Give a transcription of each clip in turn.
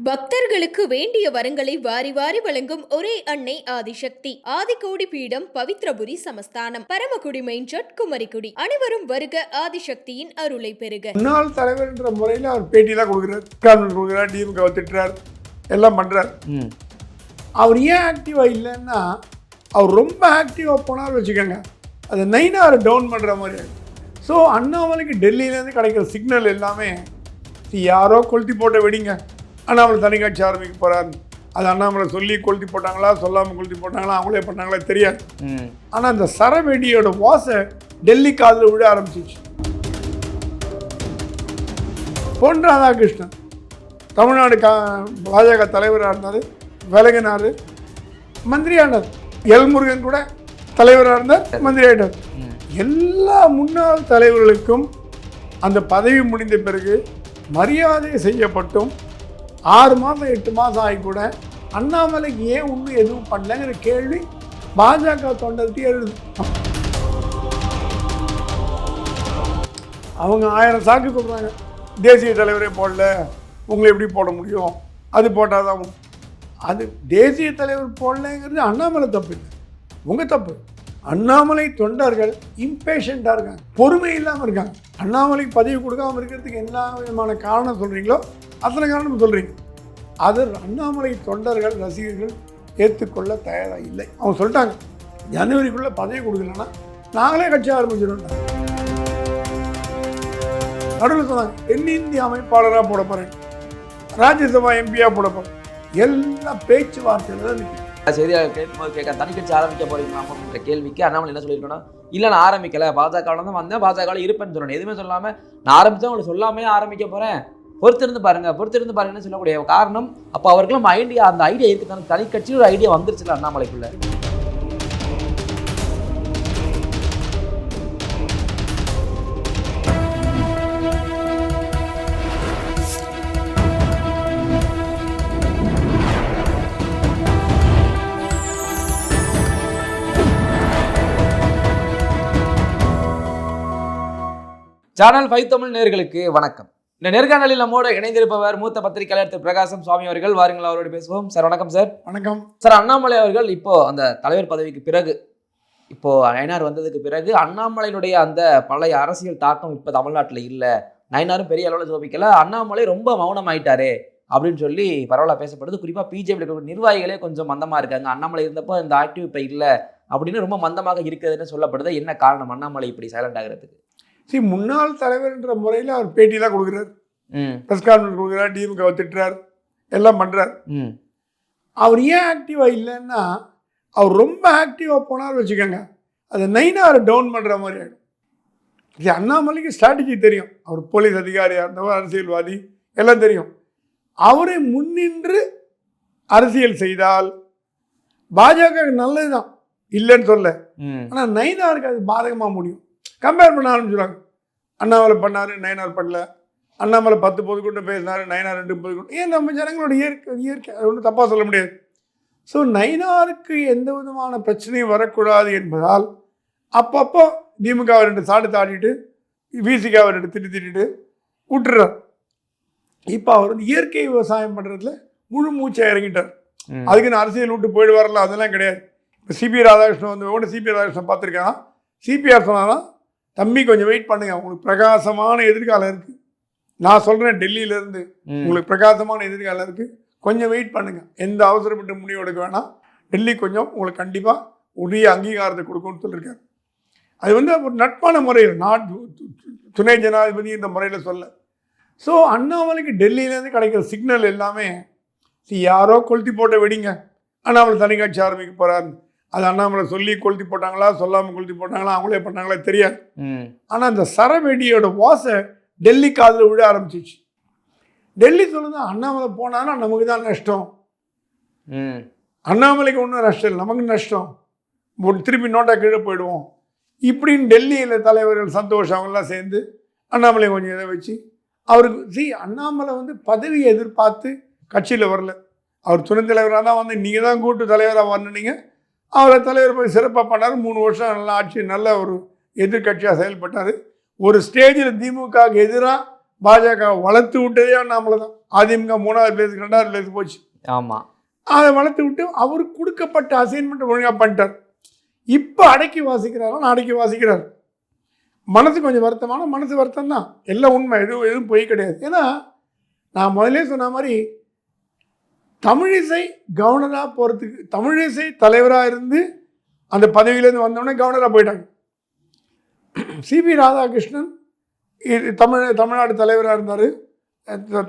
பக்தர்களுக்கு வேண்டிய வரங்களை வாரி வாரி வழங்கும் ஒரே அன்னை ஆதிசக்தி. ஆதிகோடி பீடம், பவித்ரபுரி சமஸ்தானம், பரமக்குடி மெயின் ரோட், குமரிக்குடி. அனைவரும் வருக, ஆதிசக்தியின் அருளை பெறுக. முன்னாள் தலைவர் என்ற முறையில் அவர் பேட்டியெல்லாம் கொடுக்குறார், டிஎம்கே திட்டுறார், எல்லாம் பண்றார். அவர் ஏன் ஆக்டிவா இல்லைன்னா, அவர் ரொம்ப ஆக்டிவா போனார் வச்சுக்கோங்க, அது நைனாரை டவுன் பண்ற மாதிரி. ஸோ அண்ணாமலைக்கு டெல்லியிலேருந்து கிடைக்கிற சிக்னல் எல்லாமே யாரோ கொளுத்தி போட்ட வெடிங்க, அண்ணாமலை தனி கட்சி ஆரம்பிக்க போகிறாரு. அது அண்ணாமலை சொல்லி கொளுத்தி போட்டாங்களா, சொல்லாமல் கொளுத்தி போட்டாங்களா, அவங்களே பண்ணாங்களா தெரியாது. ஆனால் அந்த சரவெடியோட வாசை டெல்லி காதில் விழ ஆரம்பிச்சிச்சு. பொன் ராதாகிருஷ்ணன் தமிழ்நாடு பாஜக தலைவராக இருந்தார், விலகினார், மந்திரியானார். எல்முருகன் கூட தலைவராக இருந்தார், மந்திரி ஆகிட்டார். எல்லா முன்னாள் தலைவர்களுக்கும் அந்த பதவி முடிந்த பிறகு மரியாதை செய்யப்பட்டும் 6 மாதம் 8 மாதம் ஆகி கூட அண்ணாமலைக்கு ஏன் ஒன்றும் எதுவும் பண்ணலங்கிற கேள்வி பாஜக தொண்டர்கிட்ட எழுது. அவங்க 1000 சாக்கு சொல்கிறாங்க, தேசிய தலைவரே போடல, உங்களை எப்படி போட முடியும், அது போட்டால் தான். அது தேசிய தலைவர் போடலைங்கிறது அண்ணாமலை தப்பு இல்லை, உங்கள் தப்பு. அண்ணாமலை தொண்டர்கள் இம்பேஷண்டாக இருக்காங்க, பொறுமை இல்லாமல் இருக்காங்க. அண்ணாமலைக்கு பதவி கொடுக்காமல் இருக்கிறதுக்கு எல்லா விதமான காரணம் சொல்கிறீங்களோ அத்தனை காரணம் சொல்கிறீங்க. அது அண்ணாமலை தொண்டர்கள் ரசிகர்கள் ஏற்றுக்கொள்ள தயாராக இல்லை. அவங்க சொல்லிட்டாங்க, ஜனவரிக்குள்ளே பதவி கொடுக்கலன்னா நாங்களே கட்சி ஆரம்பிச்சிடுவோம். நடுவில் சொன்னாங்க, தென்னிந்திய அமைப்பாளராக போட போகிறேன், ராஜ்யசபா எம்பியாக போட போகிறேன். எல்லாம் பேச்சுவார்த்தையில் தான் நிற்கும். செய்தியாளர் கேட்கும்போது கேட்க தனி கட்சி ஆரம்பிக்க போறீங்களா அப்படின்ற கேள்விக்கு அண்ணாமலை என்ன சொல்லியிருக்கணும், இல்லை நான் ஆரம்பிக்கல, பாஜகவில் தான் வந்தேன், பாஜகவில் இருப்பேன்னு சொல்லணும். எதுவுமே சொல்லாமல் நான் ஆரம்பித்தேன், உங்களுக்கு சொல்லாமே ஆரம்பிக்க போகிறேன், பொறுத்திருந்து பாருங்கன்னு சொல்லக்கூடிய காரணம், அப்போ அவர்களும் ஐடியா, அந்த ஐடியா இருக்குது, தனி கட்சியில் ஒரு ஐடியா வந்துருச்சுல அண்ணாமலைக்குள்ள. சேனல் 5 தமிழ் நேயர்களுக்கு வணக்கம். இந்த நேர்காணலில் நம்மோடு இணைந்திருப்பவர் மூத்த பத்திரிகையாளர் திரு பிரகாசம் சுவாமி அவர்கள். வாருங்கள், அவரோடு பேசுவோம். சார் வணக்கம். சார் வணக்கம். சார், அண்ணாமலை அவர்கள் இப்போ அந்த தலைவர் பதவிக்கு பிறகு, இப்போ நயனார் வந்ததுக்கு பிறகு அண்ணாமலையினுடைய அந்த பழைய அரசியல் தாக்கம் இப்போ தமிழ்நாட்டில் இல்லை, நயனாரும் பெரிய அளவில் சோபிக்கல, அண்ணாமலை ரொம்ப மௌனம் ஆயிட்டாரே அப்படின்னு சொல்லி பரவலாக பேசப்படுது. குறிப்பாக பிஜேபி நிர்வாகிகளே கொஞ்சம் மந்தமாக இருக்காங்க, அண்ணாமலை இருந்தப்போ இந்த ஆக்டிவ் இப்போ இல்லை அப்படின்னு ரொம்ப மந்தமாக இருக்குதுன்னு சொல்லப்படுது. என்ன காரணம் அண்ணாமலை இப்படி சைலண்ட் ஆகிறதுக்கு? முன்னாள் தலைவர் என்ற முறையில் அவர் பேட்டியெல்லாம் கொடுக்குறாரு, ப்ரெஸ் கான்ஃபரன்ஸ் கொடுக்குறாரு, டிஎம்கே திட்டுறார், எல்லாம் பண்ணுறார். அவர் ஏன் ஆக்டிவாக இல்லைன்னா, அவர் ரொம்ப ஆக்டிவாக போனார் வச்சுக்கோங்க, அது நைனாரை டவுன் பண்ணுற மாதிரி ஆகிடும். இது அண்ணாமலைக்கு ஸ்ட்ராட்டஜி தெரியும், அவர் போலீஸ் அதிகாரியாக இருந்தவர், அரசியல்வாதி, எல்லாம் தெரியும். அவரை முன்னின்று அரசியல் செய்தால் பாஜக நல்லது தான், இல்லைன்னு சொல்ல. ஆனால் நைனாருக்கு அது பாதகமாக முடியும். கம்பேர் பண்ண ஆரம்பிச்சுடுவாங்க. அண்ணாமலை பண்ணார், நயனார் பண்ணல, அண்ணாமலை 10 பொதுக்கூட்டம் பேசினார், நயனார் 2 பொதுக்கூட்டம். ஏன் நம்ம ஜனங்களோட இயற்கை அது ஒன்றும் தப்பாக சொல்ல முடியாது. ஸோ நயனாருக்கு எந்த விதமான பிரச்சனையும் வரக்கூடாது என்பதால் அப்பப்போ திமுகவை 2 சாடு தாடிட்டு, விசிகாவை 2 திட்டிட்டு விட்டுறார். இப்போ அவர் வந்து இயற்கை விவசாயம் பண்ணுறதுல முழு மூச்சை இறங்கிட்டார். அதுக்குன்னு அரசியல் விட்டு போயிடு வரல, அதெல்லாம் கிடையாது. இப்போ சிபி ராதாகிருஷ்ணன் வந்து சிபி ராதாகிருஷ்ணன் பார்த்துருக்கான். சிபிஆர் சொன்னாதான், தம்பி கொஞ்சம் வெயிட் பண்ணுங்க, உங்களுக்கு பிரகாசமான எதிர்காலம் இருக்குது, நான் சொல்கிறேன், டெல்லியிலேருந்து உங்களுக்கு பிரகாசமான எதிர்காலம் இருக்குது, கொஞ்சம் வெயிட் பண்ணுங்க, எந்த அவசரப்பட்டு முடிவு எடுக்க வேணாம், டெல்லி கொஞ்சம் உங்களுக்கு கண்டிப்பாக உரிய அங்கீகாரத்தை கொடுக்கும்னு சொல்லியிருக்காரு. அது வந்து ஒரு நட்பான முறையில், துணை ஜனாதிபதி இந்த முறையில் சொல்ல. ஸோ அண்ணாமலைக்கு டெல்லியிலேருந்து கிடைக்கிற சிக்னல் எல்லாமே யாரோ கொளுத்தி போட்ட வெடிங்க, அண்ணாமலை தனி கட்சி ஆரம்பிக்க போகிறாரு. அது அண்ணாமலை சொல்லி கொளுத்தி போட்டாங்களா, சொல்லாமல் கொளுத்தி போட்டாங்களா, அவங்களே பண்ணாங்களா தெரியாது. ஆனால் அந்த சரவெடியோட வாசை டெல்லி காதில் விழ ஆரம்பிச்சிச்சு. டெல்லி சொல்லுது, அண்ணாமலை போனான்னா நமக்கு தான் நஷ்டம், அண்ணாமலைக்கு ஒன்றும் நஷ்டம் இல்லை, நமக்கு நஷ்டம், திருப்பி நோட்டா கீழே போயிடுவோம் இப்படின்னு டெல்லியில் தலைவர்கள் சந்தோஷ் அவங்கெல்லாம் சேர்ந்து அண்ணாமலை கொஞ்சம் இதை வச்சு அவருக்கு அண்ணாமலை வந்து பதவியை எதிர்பார்த்து கட்சியில் வரல. அவர் துணை தலைவராக தான் வந்து, நீங்கள் தான் கூட்டு தலைவராக வரணுனீங்க, அவரை தலைவர் போய் சிறப்பாக பண்ணார். 3 வருஷம் நல்லா ஆட்சி, நல்ல ஒரு எதிர்கட்சியாக செயல்பட்டார். ஒரு ஸ்டேஜில் திமுகவுக்கு எதிராக பாஜக வளர்த்து விட்டதே அண்ணாமலை தான். அதிமுக 3வது பிளேஸுக்கு 2வது பிளேஸ் போச்சு. ஆமாம். அதை வளர்த்து விட்டு அவருக்கு கொடுக்கப்பட்ட அசைன்மெண்ட் ஒழுங்காக பண்ணிட்டார். இப்போ அடக்கி வாசிக்கிறாரா, அடக்கி வாசிக்கிறார். மனசு கொஞ்சம் வருத்தமான மனசு வருத்தம் தான், எல்லாம் உண்மை, எதுவும் பொய் கிடையாது. ஏன்னா நான் முதலே சொன்ன மாதிரி தமிழிசை கவர்னராக போகிறதுக்கு, தமிழிசை தலைவராக இருந்து அந்த பதவியிலேருந்து வந்தோடனே கவர்னராக போயிட்டாங்க. சிபி ராதாகிருஷ்ணன் தமிழ்நாடு தலைவராக இருந்தார்,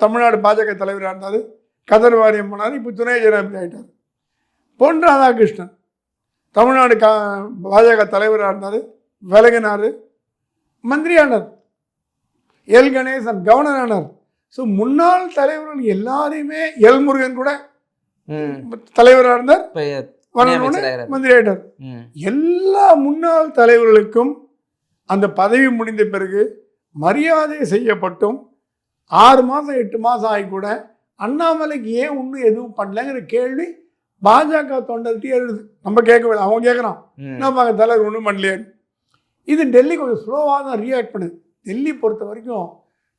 தமிழ்நாடு பாஜக தலைவராக இருந்தார், கதர் வாரியம் பண்ணார், இப்போ துணை ஜனாதிபதி ஆகிட்டார். பொன் ராதாகிருஷ்ணன் தமிழ்நாடு பாஜக தலைவராக இருந்தார், விலகினார், மந்திரியானார். எல் கணேசன் கவர்னர் ஆனார். ஸோ முன்னாள் தலைவர்கள் எல்லாரையுமே, எல் முருகன் கூட தலைவராக இருந்தார், மந்திரி ஆகிட்டார். எல்லா முன்னாள் தலைவர்களுக்கும் அந்த பதவி முடிந்த பிறகு மரியாதை செய்யப்பட்டும் 6 மாதம் 8 மாதம் ஆகி கூட அண்ணாமலைக்கு ஏன் இன்னும் எதுவும் பண்ணலங்கிற கேள்வி பாஜக தொண்டர்கிட்டே இருக்குது. நம்ம கேட்கவில்லை, அவங்க கேட்குறான், நம்ம அங்கே தலைவர் ஒன்றும் பண்ணலையே. இது டெல்லி கொஞ்சம் ஸ்லோவாக தான் ரியாக்ட் பண்ணுது. டெல்லி பொறுத்த வரைக்கும்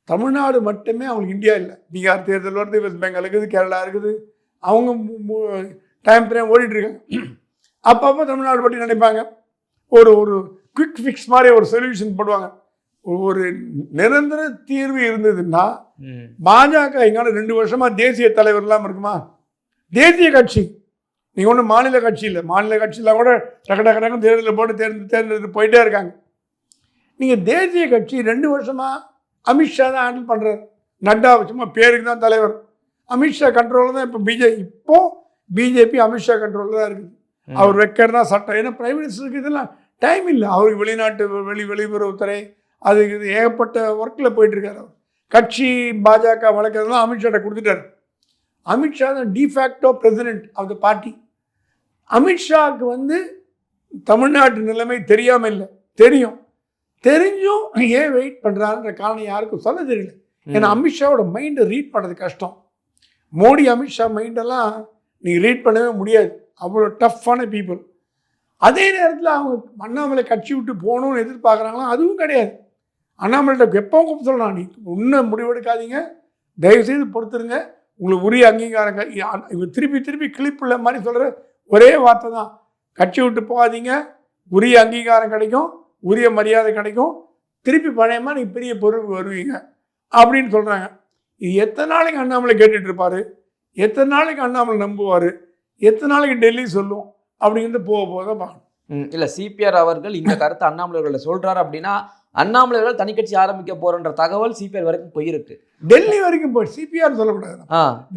தமிழ்நாடு மட்டுமே அவங்களுக்கு இந்தியா இல்லை. பீகார் தேர்தல் வருது, வெஸ்ட் பெங்கால் இருக்குது, கேரளா இருக்குது, அவங்க டைம் ஃப்ரேம் ஓடிட்டுருக்காங்க. அப்பப்போ தமிழ்நாடு பற்றி நினைப்பாங்க, ஒரு குவிக் ஃபிக்ஸ் மாதிரி ஒரு சொல்யூஷன் போடுவாங்க. ஒரு நிரந்தர தீர்வு இருந்ததுன்னா பாஜக எங்கான 2 வருஷமாக தேசிய தலைவர் இல்லாமல் இருக்குமா? தேசிய கட்சி, நீங்கள் ஒன்றும் மாநில கட்சி இல்லை. மாநில கட்சியெலாம் கூட டக்கு தேர்தலில் போட்டு தேர்ந்தெடுத்து போயிட்டே இருக்காங்க. நீங்கள் தேசிய கட்சி 2 வருஷமாக அமித்ஷா தான் ஹேண்டில் பண்ணுறாரு. நட்டா சும்மா பேருக்கு தான் தலைவர். அமித்ஷா கண்ட்ரோலில் தான் இப்போ பிஜேபி அமித்ஷா கண்ட்ரோலில் தான் இருக்குது. அவர் வைக்கிறதா சட்டம். ஏன்னா பிரைம் மினிஸ்டருக்கு இதெல்லாம் டைம் இல்லை. அவருக்கு வெளிநாட்டு வெளியுறவுத்துறை அது இது ஏகப்பட்ட ஒர்க்கில் போயிட்டுருக்காரு. அவர் கட்சி பாஜக வளர்க்குறதுலாம் அமித்ஷாட்ட கொடுத்துட்டார். அமித்ஷா தான் de facto president of the party. அமித்ஷாவுக்கு தமிழ்நாட்டு நிலைமை தெரியாமல் இல்லை, தெரிஞ்சும் ஏன் வெயிட் பண்ணுறாருன்ற காரணம் யாருக்கும் சொல்ல தெரியல. ஏன்னா அமித்ஷாவோட மைண்டை ரீட் பண்ணுறது கஷ்டம். மோடி அமித்ஷா மைண்டெல்லாம் நீங்கள் ரீட் பண்ணவே முடியாது, அவ்வளோ டஃப்பான பீப்புள். அதே நேரத்தில் அவங்க அண்ணாமலை கட்சி விட்டு போகணும்னு எதிர்பார்க்குறாங்களா? அதுவும் கிடையாது. அண்ணாமலைகிட்ட எப்பவும் கூப்பிட்டு சொல்லலாம், நீ இன்னும் முடிவெடுக்காதீங்க, தயவுசெய்து பொறுத்துருங்க, உங்களுக்கு உரிய அங்கீகாரம். இவங்க திருப்பி கிளிப்புள்ள மாதிரி சொல்கிற ஒரே வார்த்தை தான், கட்சி விட்டு போகாதீங்க, உரிய அங்கீகாரம் கிடைக்கும், உரிய மரியாதை கிடைக்கும், திருப்பி பழையமாக நீங்கள் பெரிய பொறுப்பு வருவீங்க அப்படின்னு சொல்கிறாங்க. இது எத்தனை நாளைக்கு அண்ணாமலை கேட்டுட்டு இருப்பார்? எத்தனை நாளைக்கு அண்ணாமலை நம்புவார்? எத்தனை நாளைக்கு டெல்லி சொல்லும்? அப்படிங்கிறது போக தான் பார்க்கணும். இல்லை, சிபிஆர் அவர்கள் இந்த கருத்தை அண்ணாமலை அவர்களை சொல்கிறாரு அப்படின்னா அண்ணாமலை அவர்கள் தனி கட்சி ஆரம்பிக்க போறன்ற தகவல் சிபிஆர் வரைக்கும் போயிருக்கு. டெல்லி வரைக்கும் போயிடுச்சு. சிபிஆர் சொல்லக்கூடாது,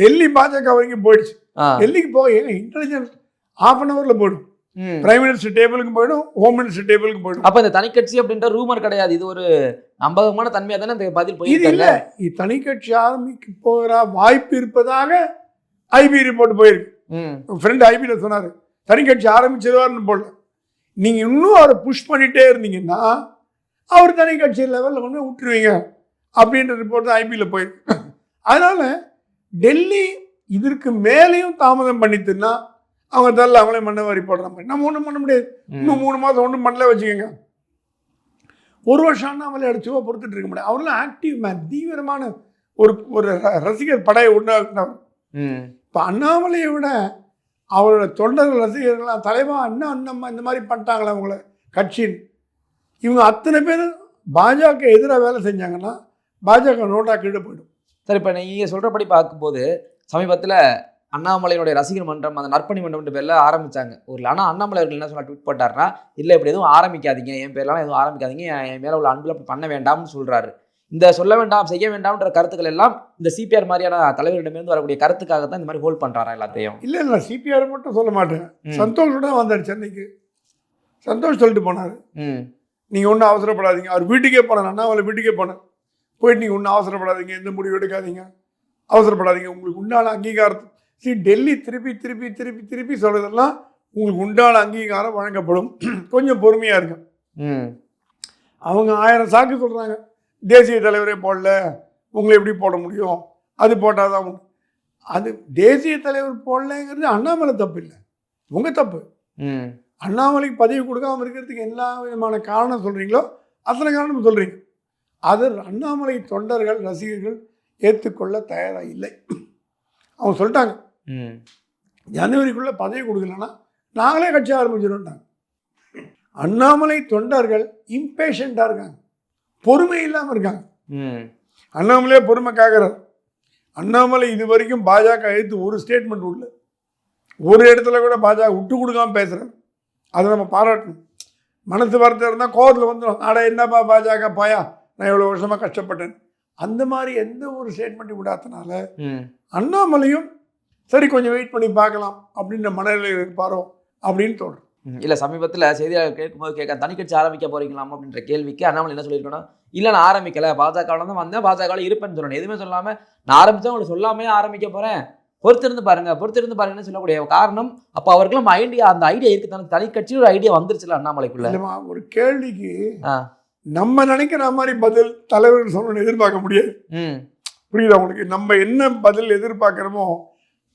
டெல்லி பாஜக வரைக்கும் போயிடுச்சு. டெல்லிக்கு போய் இன்டெலிஜென்ஸ் ½ போயிடும். பிரைம் மினிஸ்டர் டேபிளுக்கு போயிடும், ஹோம் மினிஸ்டர் டேபிளுக்கு போயிடும். அப்ப இந்த தனி கட்சி அப்படின்ற ரூமர் கிடையாது, இது ஒரு நம்பகமான தன்மையா தானே இந்த பதில் போயிருக்கு. இல்ல, இது தனி கட்சி ஆரம்பிக்க போகிற வாய்ப்பு இருப்பதாக ஐபி ரிப்போர்ட் போயிருக்கு. ஃப்ரெண்ட் ஐபியில் சொன்னாரு, தனி கட்சி ஆரம்பிச்சிருவாருன்னு போடல. நீங்க இன்னும் அவரை புஷ் பண்ணிட்டே இருந்தீங்கன்னா அவர் தனி கட்சி லெவலில் கொண்டு விட்டுருவீங்க அப்படின்ற ரிப்போர்ட் தான் ஐபியில் போயிருக்கு. அதனால டெல்லி இதற்கு மேலேயும் தாமதம் பண்ணிட்டுன்னா அவங்க தரல, அவங்களே மண்ணவாரி போடுற மாதிரி நம்ம ஒன்றும் பண்ண முடியாது. இன்னும் 3 மாதம் ஒன்றும் பண்ணல வச்சுக்கோங்க. 1 வருஷம் அண்ணாமலை அடிச்சுவா பொறுத்துட்டு இருக்க முடியாது. அவரெல்லாம் ஆக்டிவ் மேன், தீவிரமான ஒரு ரசிகர் படையை உண்டாக்குனவர். இப்போ அண்ணாமலையை விட அவரோட தொண்டர்கள் ரசிகர்கள்லாம் தலைவா அண்ணம்மா இந்த மாதிரி பண்ணிட்டாங்களே அவங்கள கட்சின்னு. இவங்க அத்தனை பேர் பாஜக எதிராக வேலை செஞ்சாங்கன்னா பாஜக நோட்டா கீழே போயிடும். சார், இப்போ நீங்கள் சொல்கிறபடி பார்க்கும்போது சமீபத்தில் அண்ணாமலையினுடைய ரசிகர் மன்றம், அந்த நற்பணி மன்றம் பேரில் ஆரம்பித்தாங்க ஊரில். ஆனால் அண்ணாமலை அவர்கள் என்ன சொன்னால் ட்வீட் போட்டார்னா, இல்லை இப்படி எதுவும் ஆரம்பிக்காதீங்க, என் பேர்லாம் எதுவும் ஆரம்பிக்காதீங்க, என் மேலே உள்ள அன்பில் அப்படி பண்ண வேண்டாம்னு சொல்கிறாரு. இந்த சொல்ல வேண்டாம் செய்ய வேண்டாம்ன்ற கருத்துக்கள் எல்லாம் இந்த சிபிஆர் மாதிரியான தலைவரிடமிருந்து வரக்கூடிய கருத்துக்காக தான் இந்த மாதிரி ஹோல்ட் பண்ணுறாரா எல்லாத்தையும்? இல்லை, சிபிஆர் மட்டும் சொல்ல மாட்டேன். சந்தோஷோட வந்தார் சென்னைக்கு, சந்தோஷ் சொல்லிட்டு போனார், நீங்கள் ஒன்றும் அவசரப்படாதீங்க. அவர் வீட்டுக்கே போனார், அண்ணாமலை வீட்டுக்கே போனார். போயிட்டு நீங்கள் ஒன்றும் அவசரப்படாதீங்க, எந்த முடிவு எடுக்காதீங்க, அவசரப்படாதீங்க, உங்களுக்கு உண்டான அங்கீகாரத்தை டெல்லி திருப்பி சொல்றதெல்லாம் உங்களுக்கு உண்டான அங்கீகாரம் வழங்கப்படும், கொஞ்சம் பொறுமையாக இருக்கும். அவங்க 1000 சாக்கு சொல்கிறாங்க, தேசிய தலைவரே போடல, உங்களை எப்படி போட முடியும், அது போட்டால் தான். அது தேசிய தலைவர் போடலைங்கிறது அண்ணாமலை தப்பு இல்லை, உங்கள் தப்பு. அண்ணாமலைக்கு பதவி கொடுக்காமல் இருக்கிறதுக்கு எல்லா விதமான காரணம் சொல்கிறீங்களோ அத்தனை காரணம் சொல்கிறீங்க. அது அண்ணாமலை தொண்டர்கள் ரசிகர்கள் ஏற்றுக்கொள்ள தயாராக இல்லை. அவங்க சொல்லிட்டாங்க, ஜனவரிக்குள்ளே பதவி கொடுக்கலன்னா நாங்களே கட்சி ஆரம்பிச்சிடும்ட்டாங்க. அண்ணாமலை தொண்டர்கள் இம்பேஷண்டாக இருக்காங்க, பொறுமை இல்லாமல் இருக்காங்க. அண்ணாமலையே பொறுமை காக்கிறார். அண்ணாமலை இது வரைக்கும் பாஜக எடுத்து ஒரு ஸ்டேட்மெண்ட் உள்ள ஒரு இடத்துல கூட பாஜக விட்டு கொடுக்காம பேசுகிறார். அதை நம்ம பாராட்டணும். மனசு வார்த்தை இருந்தால் கோவத்தில் வந்துடும், ஆடா என்னப்பா பாஜக பாயா, நான் எவ்வளோ வருஷமாக கஷ்டப்பட்டேன். அந்த மாதிரி எந்த ஒரு ஸ்டேட்மெண்ட்டும் விடாதனால அண்ணாமலையும் சரி கொஞ்சம் வெயிட் பண்ணி பார்க்கலாம் அப்படின்ற மனநிலையில் இருப்பாரோ அப்படின்னு தோணும். இல்லை, சமீபத்தில் செய்தியாளர் கேட்கும்போது தனி கட்சி ஆரம்பிக்க போறீங்களாம் அப்படின்ற கேள்விக்கு அண்ணாமலை என்ன சொல்லியிருக்கணும், இல்லை நான் ஆரம்பிக்கல, பாஜகவில் தான் வந்தேன், பாஜகவில் இருப்பேன்னு சொல்லணும். எதுவுமே சொல்லாமல் நான் ஆரம்பித்தா உங்களுக்கு சொல்லாமே ஆரம்பிக்க போகிறேன், பொறுத்திருந்து பாருங்கன்னு சொல்லக்கூடிய காரணம், அப்போ அவர்களும் ஐடியா, அந்த ஐடியா இருக்குதானே, தனி கட்சி ஒரு ஐடியா வந்துருச்சுல அண்ணாமலைக்குள்ள. ஒரு கேள்விக்கு நம்ம நினைக்கிற மாதிரி பதில் தலைவர்கள் சொல்லணும்னு எதிர்பார்க்க முடியாது. புரியுதா உங்களுக்கு? நம்ம என்ன பதில் எதிர்பார்க்கிறோமோ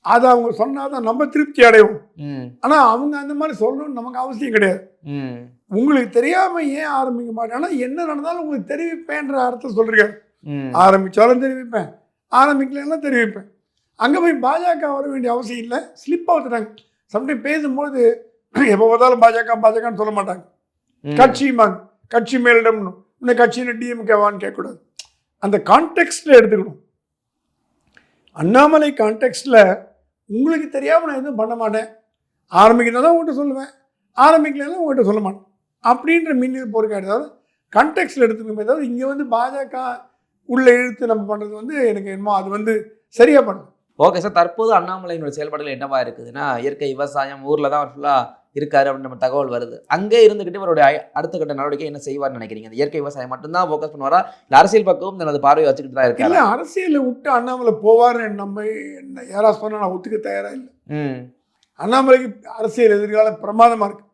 அதை அவங்க சொன்னாதான் நம்ம திருப்தி அடைவோம். ஆனா அவங்க அந்த மாதிரி சொல்லணும்னு நமக்கு அவசியம் கிடையாது. உங்களுக்கு தெரியாம ஏன் ஆரம்பிக்க மாட்டேன், ஆனா என்ன நடந்தாலும் உங்களுக்கு தெரிவிப்பேன்ற அர்த்தம் சொல்றாரு. ஆரம்பிச்சாலும் தெரிவிப்பேன், ஆரம்பிக்கலன்னா தெரிவிப்பேன். அங்க போய் பாஜக வர வேண்டிய அவசியம் இல்லை. ஸ்லிப் ஆகுறாங்க. சம்டைம் பேசும்போது எப்போ பார்த்தாலும் பாஜகன்னு சொல்ல மாட்டாங்க, கட்சிமாங்க, கட்சி மேலிடம்னு. இன்னும் கட்சின்னு டிஎம்கேவான்னு கேட்கக்கூடாது. அந்த கான்டெக்ட்ல எடுத்துக்கணும். அண்ணாமலை கான்டெக்ட்ல உங்களுக்கு தெரியாமல் நான் எதுவும் பண்ண மாட்டேன், ஆரம்பிக்கிறதா தான் உங்கள்கிட்ட சொல்லுவேன், ஆரம்பிக்கலாம் உங்கள்கிட்ட சொல்ல மாட்டேன் அப்படின்ற மின்னில் போருக்காது. கான்டெக்ட்ல எடுத்துக்கணுமே தவிர இங்கே வந்து பாஜக உள்ள இழுத்து நம்ம பண்ணுறது எனக்கு என்னமோ அது சரியாக பண்ணணும். ஓகே சார், தற்போது அண்ணாமலையினுடைய செயல்பாடுகள் என்னவா இருக்குதுன்னா, இயற்கை விவசாயம் ஊரில் தான் அவர் ஃபுல்லாக இருக்காரு அப்படின்னு நம்ம தகவல் வருது. அங்கே இருந்துக்கிட்டு இவருடைய அடுத்த கட்ட நடவடிக்கை என்ன செய்வார்னு நினைக்கிறீங்க? அந்த இயற்கை விவசாயம் மட்டும்தான் ஃபோக்கஸ் பண்ணுவாரா, இல்லை அரசியல் பக்கம் தனது பார்வையை வச்சுக்கிட்டு தான் இருக்காரு? இல்லை, அரசியலை விட்டு அண்ணாமலை போவார்னு நம்ம யாராவது சொன்னால் நான் ஒத்துக்க தயாராக இல்லை. அண்ணாமலைக்கு அரசியல் எதிர்காலம் பிரமாதமாக இருக்கு.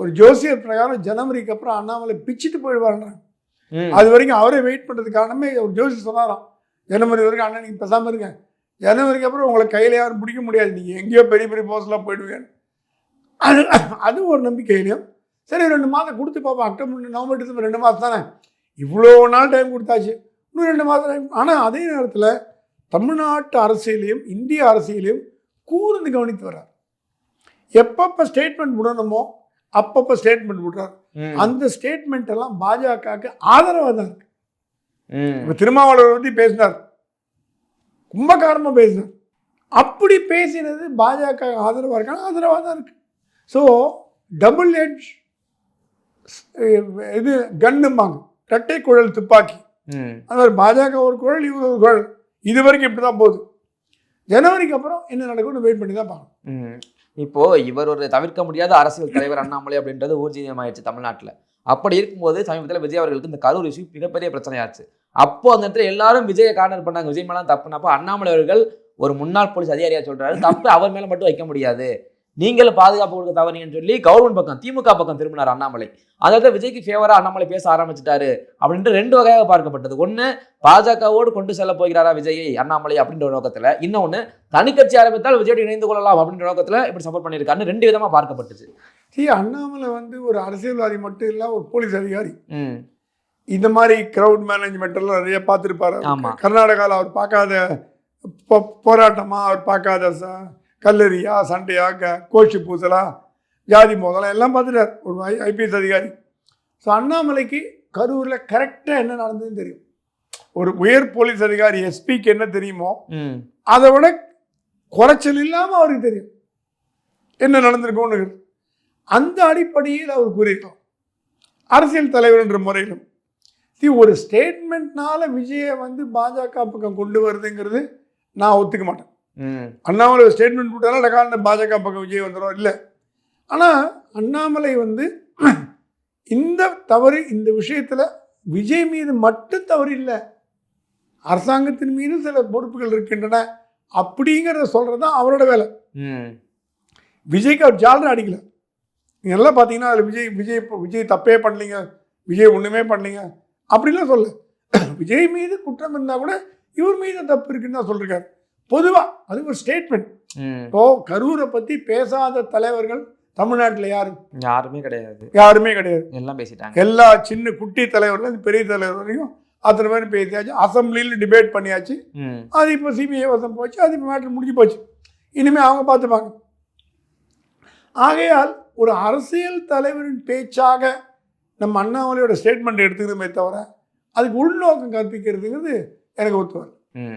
ஒரு ஜோசியர் பிரகாரம் ஜனவரிக்கு அப்புறம் அண்ணாமலை பிச்சுட்டு போயிடுவாருன்றாங்க. அது வரைக்கும் அவரே வெயிட் பண்ணுறது காரணமே ஒரு ஜோசியர் சொன்னாராம், ஜனவரி வரைக்கும் அண்ணன் நீங்கள் பேசாமல் இருங்க, ஜனவரிக்கு அப்புறம் உங்களை கையில் யாரும் பிடிக்க முடியாது, நீங்கள் எங்கேயோ பெரிய பெரிய போஸ்ட்லாம் போயிடுவேன். அது ஒரு நம்பிக்கையிலையும் சரி 2 மாதம் கொடுத்து பார்ப்போம், அக்டோபர் நவம்பர் டிசம்பர் 2 மாதம் தானே, இவ்வளோ நாள் டைம் கொடுத்தாச்சு, இன்னும் 2 மாதம் டைம். ஆனால் அதே நேரத்தில் தமிழ்நாட்டு அரசியலையும் இந்திய அரசியலையும் கூர்ந்து கவனித்து வர்றார். எப்பப்போ ஸ்டேட்மெண்ட் விடணுமோ அப்பப்போ ஸ்டேட்மெண்ட் விடுறார். அந்த ஸ்டேட்மெண்ட் எல்லாம் பாஜகவுக்கு ஆதரவாக தான் இருக்கு. இப்போ திருமாவளவர் பற்றி பேசினார், கும்பகாரமாக பேசினார். அப்படி பேசினது பாஜக ஆதரவாக இருக்காங்க, ஆதரவாக தான் இருக்கு. ஸோ டபுள் எட்ஜ் இது கன்னும்பாங்க, இரட்டை குழல் துப்பாக்கி. அதாவது பாஜக ஒரு குழல், இவங்க ஒரு குழல். இது வரைக்கும் இப்படி தான் போகுது. ஜனவரிக்கு அப்புறம் என்ன நடக்கும்னு வெயிட் பண்ணி தான் பார்க்கணும். இப்போ இவர் ஒரு தவிர்க்க முடியாத அரசியல் தலைவர் அண்ணாமலை அப்படின்றது ஊர்ஜிதமாயிடுச்சு தமிழ்நாட்டில். அப்படி இருக்கும்போது சமீபத்தில் விஜய் அவர்களுக்கு இந்த கரூர் இஷ்யூ மிகப்பெரிய பிரச்சனையாச்சு. அப்போ அந்த இடத்துல எல்லாரும் விஜயை கார்னர் பண்ணாங்க, விஜய் மேலாம் தப்புனப்போ அண்ணாமலை அவர்கள் ஒரு முன்னாள் போலீஸ் அதிகாரியா சொல்றாரு, தப்பு அவர் மேல மட்டும் வைக்க முடியாது, நீங்களும் பாதுகாப்பு கொடுக்க தவறீங்கன்னு சொல்லி கவர்மெண்ட் பக்கம் திமுக பக்கம் திரும்பினார் அண்ணாமலை. அதாவது விஜய்க்கு ஃபேவரா அண்ணாமலை பேச ஆரம்பிச்சிட்டாரு அப்படின்ட்டு 2 வகையாக பார்க்கப்பட்டது. ஒன்று, பாஜகவோடு கொண்டு செல்ல போகிறாரா விஜயை அண்ணாமலை அப்படின்ற ஒரு நோக்கத்தில், இன்னொன்று தனி கட்சி ஆரம்பித்தால் விஜயோடு இணைந்து கொள்ளலாம் அப்படின்ற நோக்கத்தில் இப்படி சப்போர்ட் பண்ணியிருக்காருன்னு 2 விதமாக பார்க்கப்பட்டுச்சு. அண்ணாமலை ஒரு அரசியல்வாதி மட்டும் இல்லை, ஒரு போலீஸ் அதிகாரி. இந்த மாதிரி கிரவுட் மேனேஜ்மெண்ட் எல்லாம் நிறைய பார்த்துருப்பாரு. கர்நாடகாவில் அவர் பார்க்காத போராட்டமா, அவர் பார்க்காத கல்லறியா, சண்டையா, கோஷி பூசலா, ஜாதி மோதலாம் எல்லாம் பார்த்துட்டார் ஒரு ஐபிஎஸ் அதிகாரி. ஸோ அண்ணாமலைக்கு கரூரில் கரெக்டாக என்ன நடந்ததுன்னு தெரியும். ஒரு உயர் போலீஸ் அதிகாரி எஸ்பிக்கு என்ன தெரியுமோ அதை விட குறைச்சல் இல்லாமல் அவருக்கு தெரியும் என்ன நடந்திருக்கும்னு. அந்த அடிப்படையில் அவர் கூறியிருக்கோம் அரசியல் தலைவர் என்ற முறையிலும். ஒரு ஸ்டேட்மெண்ட்னால விஜயை பாஜக பக்கம் கொண்டு வருதுங்கிறது நான் ஒத்துக்க மாட்டேன். அண்ணாமலை ஸ்டேட்மெண்ட் கொடுத்தாலும் காரண பாஜக பக்கம் விஜய் வந்துடும் இல்லை. ஆனால் அண்ணாமலை இந்த தவறு, இந்த விஷயத்தில் விஜய் மீது மட்டும் தவறு இல்லை, அரசாங்கத்தின் மீது சில பொறுப்புகள் இருக்கின்றன அப்படிங்கிறத சொல்கிறது தான் அவரோட வேலை. விஜய்க்கு அவர் ஜாலரை அடிக்கல. நீங்கள் எல்லாம் பார்த்தீங்கன்னா அதில் விஜய் தப்பே பண்ணலீங்க, விஜய் ஒன்றுமே பண்ணலீங்க அப்படின்லாம் சொல்ல. விஜய் மீது குற்றம் இருந்தால் கூட இவர் மீது தப்பு இருக்குன்னு தான் சொல்லியிருக்காரு பொதுவாக. அது ஒரு ஸ்டேட்மெண்ட். இப்போ கரூரை பற்றி பேசாத தலைவர்கள் தமிழ்நாட்டில் யாருமே கிடையாது. எல்லாம் பேசிட்டாங்க. எல்லா சின்ன குட்டி தலைவர்கள் பெரிய தலைவர் வரைக்கும் அத்தனை பேர் பேசியாச்சு, அசம்பிளியில் டிபேட் பண்ணியாச்சு. அது இப்போ சிபிஐ வசம் போச்சு, அது இப்போ மேட்ரு முடிஞ்சு போச்சு. இனிமேல் அவங்க பார்த்துப்பாங்க. ஆகையால் ஒரு அரசியல் தலைவரின் பேச்சாக நம்ம அண்ணாமலையோட ஸ்டேட்மெண்ட் எடுத்துக்கிறோமே தவிர அதுக்கு உள்நோக்கம் கற்பிக்கிறதுங்கிறது எனக்கு ஒத்துவார்.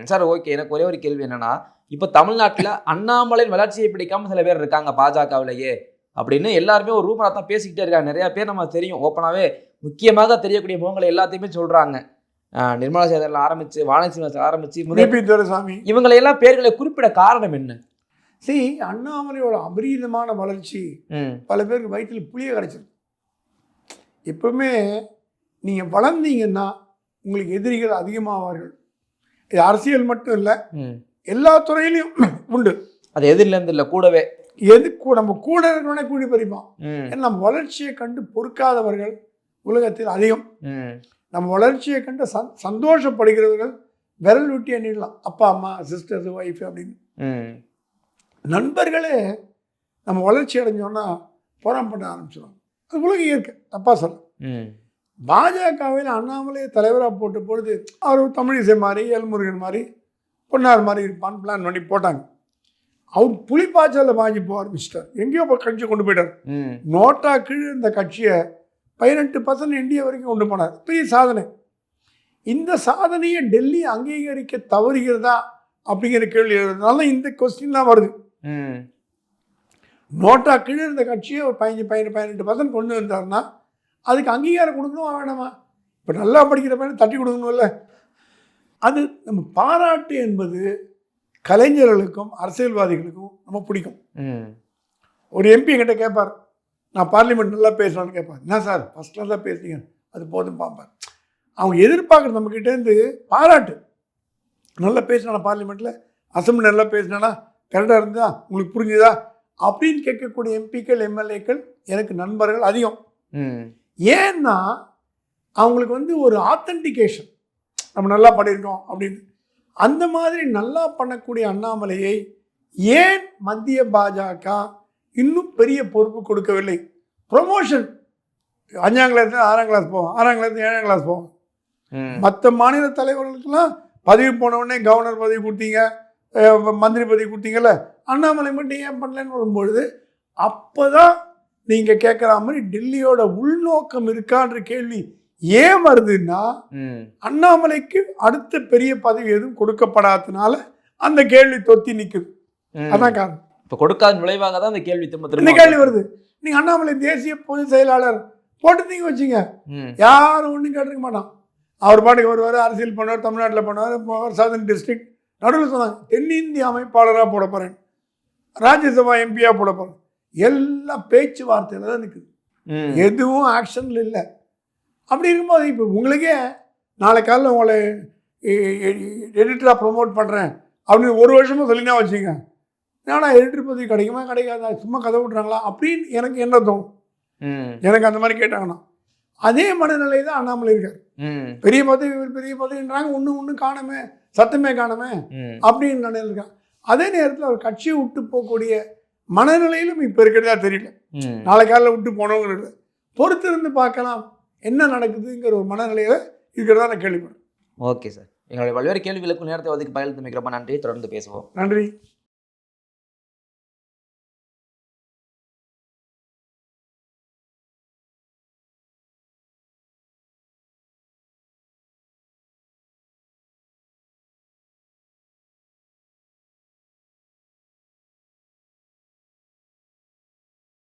சார் ஓகே, எனக்கு ஒரே ஒரு கேள்வி என்னன்னா, இப்போ தமிழ்நாட்டில் அண்ணாமலையின் வளர்ச்சியை பிடிக்காம சில பேர் இருக்காங்க பாஜகவிலேயே அப்படின்னு எல்லாருமே ஒரு ரூமராக தான் பேசிக்கிட்டே இருக்காங்க. நிறைய பேர் நம்ம தெரியும், ஓப்பனாகவே முக்கியமாக தெரியக்கூடிய முகங்களை எல்லாத்தையுமே சொல்கிறாங்க. நிர்மலா சீதாராமன் ஆரம்பிச்சு, வானதி சீனிவாசன் ஆரம்பிச்சு, துரைசாமி, இவங்களை எல்லாம் பேர்களை குறிப்பிட காரணம் என்ன? அண்ணாமலையோட அபரீதமான வளர்ச்சி பல பேருக்கு வயிற்றில் புளிய கிடைச்சிருக்கு. எப்பவுமே நீங்கள் வளர்ந்தீங்கன்னா உங்களுக்கு எதிரிகள் அதிகமாவார்கள். இது அரசியல் மட்டும் இல்லை, எல்லா துறையிலையும் உண்டு. அது எதிரிலேருந்து இல்லை, கூடவே நம்ம கூட இருக்கணும்னே கூடி பறிப்போம். ஏன்னா நம்ம வளர்ச்சியை கண்டு பொறுக்காதவர்கள் உலகத்தில் அதிகம். நம்ம வளர்ச்சியை கண்டு சந்தோஷப்படுகிறவர்கள் விரல் விட்டி எண்ணிடலாம். அப்பா அம்மா, சிஸ்டர்ஸ், ஒய்ஃப் அப்படின்னு. நண்பர்களே நம்ம வளர்ச்சி அடைஞ்சோன்னா போராட்டம் பண்ண ஆரம்பிச்சிடுவாங்க. அது உலக இயற்கை, தப்பா சொல்ல. பாஜகவில் அண்ணாமலையை தலைவராக போட்ட பொழுது அவர் தமிழிசை மாதிரி, எல்முருகன் மாதிரி, பொன்னார் மாதிரி இருப்பான்னு பிளான் பண்ணி போட்டாங்க. அவர் புலிப்பாய்ச்சலில் வாங்கி போக ஆரம்பிச்சிட்டார். எங்கேயோ கட்சியை கொண்டு போயிட்டார். நோட்டா கீழே இந்த கட்சியை 18% இந்தியா வரைக்கும் கொண்டு போனார். பெரிய சாதனை. இந்த சாதனையை டெல்லி அங்கீகரிக்க தவறுகிறதா அப்படிங்கிற கேள்வி எழுதுனால இந்த கொஸ்டின் தான் வருது. நோட்டா கீழே இருந்த கட்சியை ஒரு 18% கொண்டு வந்தாருன்னா அதுக்கு அங்கீகாரம் கொடுக்கணுமா வேணாமா? இப்போ நல்லா படிக்கிற பையனை தட்டி கொடுக்கணும்ல. அது நம்ம பாராட்டு என்பது கலைஞர்களுக்கும் அரசியல்வாதிகளுக்கும் நம்ம பிடிக்கும். ஒரு எம்பி கிட்ட கேட்பார், நான் பார்லிமெண்ட் நல்லா பேசலான்னு கேட்பார். என்ன சார் ஃபஸ்ட் கிளாஸாக பேசுறீங்க, அது போதும் பார்ப்பார். அவங்க எதிர்பார்க்குறது நம்மக்கிட்டேருந்து பாராட்டு. நல்லா பேசினா பார்லிமெண்ட்டில், அசம்பிளி நல்லா பேசினா, கரெக்டாக இருந்தா, உங்களுக்கு புரிஞ்சுதா அப்படின்னு கேட்கக்கூடிய எம்பிக்கள், எம்எல்ஏக்கள் எனக்கு நண்பர்கள் அதிகம். ஏன்னா அவங்களுக்கு ஒரு ஆத்தென்டிகேஷன், நம்ம நல்லா பண்ணியிருக்கோம் அப்படின்னு. அந்த மாதிரி நல்லா பண்ணக்கூடிய அண்ணாமலையை ஏன் மத்திய பாஜக இன்னும் பெரிய பொறுப்பு கொடுக்கவில்லை? ப்ரொமோஷன் 5ஆம் கிளாஸ்ல 6ஆம் கிளாஸ் போவோம், 6ஆம் கிளாஸ் 7ஆம் கிளாஸ் போவோம். மற்ற மாநில தலைவர்களுக்கெல்லாம் பதவி போனவுடனே கவர்னர் பதவி கொடுத்தீங்க, மந்திரி பதவி கொடுத்தீங்கல்ல, அண்ணாமலை மட்டும் ஏன் பண்ணலன்னு வரும்பொழுது அப்போ தான் நீங்கள் கேட்குற மாதிரி டெல்லியோட உள்நோக்கம் இருக்கான்ற கேள்வி ஏன் வருதுன்னா, அண்ணாமலைக்கு அடுத்த பெரிய பதவி எதுவும் கொடுக்கப்படாதனால அந்த கேள்வி தொத்தி நிற்குது. அதான் காரணம். இப்போ கொடுக்காத விளைவாக தான் இந்த கேள்வி இந்த கேள்வி வருது. நீங்கள் அண்ணாமலை தேசிய பொதுச் செயலாளர் போட்டுத்தீங்க வச்சுங்க, யாரும் ஒன்றும் கேட்டிருக்க மாட்டான். அவர் பாட்டுக்கு வருவார், அரசியல் பண்ணுவார், தமிழ்நாட்டில் பண்ணுவார், சதர்ன் டிஸ்ட்ரிக்ட். நடுவில் சொன்னாங்க தென்னிந்திய அமைப்பாளராக போட போகிறேன், ராஜ்யசபா எம்பியாக போட போகிறேன். எல்லாம் பேச்சுவார்த்தையில் தான் நிற்குது, எதுவும் ஆக்ஷனில் இல்லை. அப்படி இருக்கும்போது இப்போ உங்களுக்கே நாளை காலையில் உங்களை எடிட்டராக ப்ரொமோட் பண்ணுறேன் அப்படின்னு ஒரு வருஷமாக சொல்லினா வச்சுங்க, ஆனால் எடிட்டர் பதவி கிடைக்குமா கிடைக்காதா, சும்மா கதை விட்றாங்களா அப்படின்னு எனக்கு என்ன தோணும். எனக்கு அந்த மாதிரி கேட்டாங்கன்னா அதே மனநிலை தான் அண்ணாமலை இருக்கார். பெரிய பதவின்றாங்க, ஒன்றும் காணமே, சத்தமே காணமே அப்படின்னு நிலையில் இருக்காங்க. அதே நேரத்தில் அவர் கட்சியை விட்டு போகக்கூடிய மனநிலையிலும் இப்போ இருக்கிறதா தெரியல. நாளை காலையில் விட்டு போனவங்க பொறுத்து இருந்து பார்க்கலாம் என்ன நடக்குதுங்கிற ஒரு மனநிலையில் இருக்கிறதா நான் கேள்விப்படுறேன். ஓகே சார், எங்களுடைய பல்வேறு கேள்விகளுக்கும் நேரத்தை ஒதுக்கி பகிர்ந்து மிக ரொம்ப நன்றி. தொடர்ந்து பேசுவோம். நன்றி.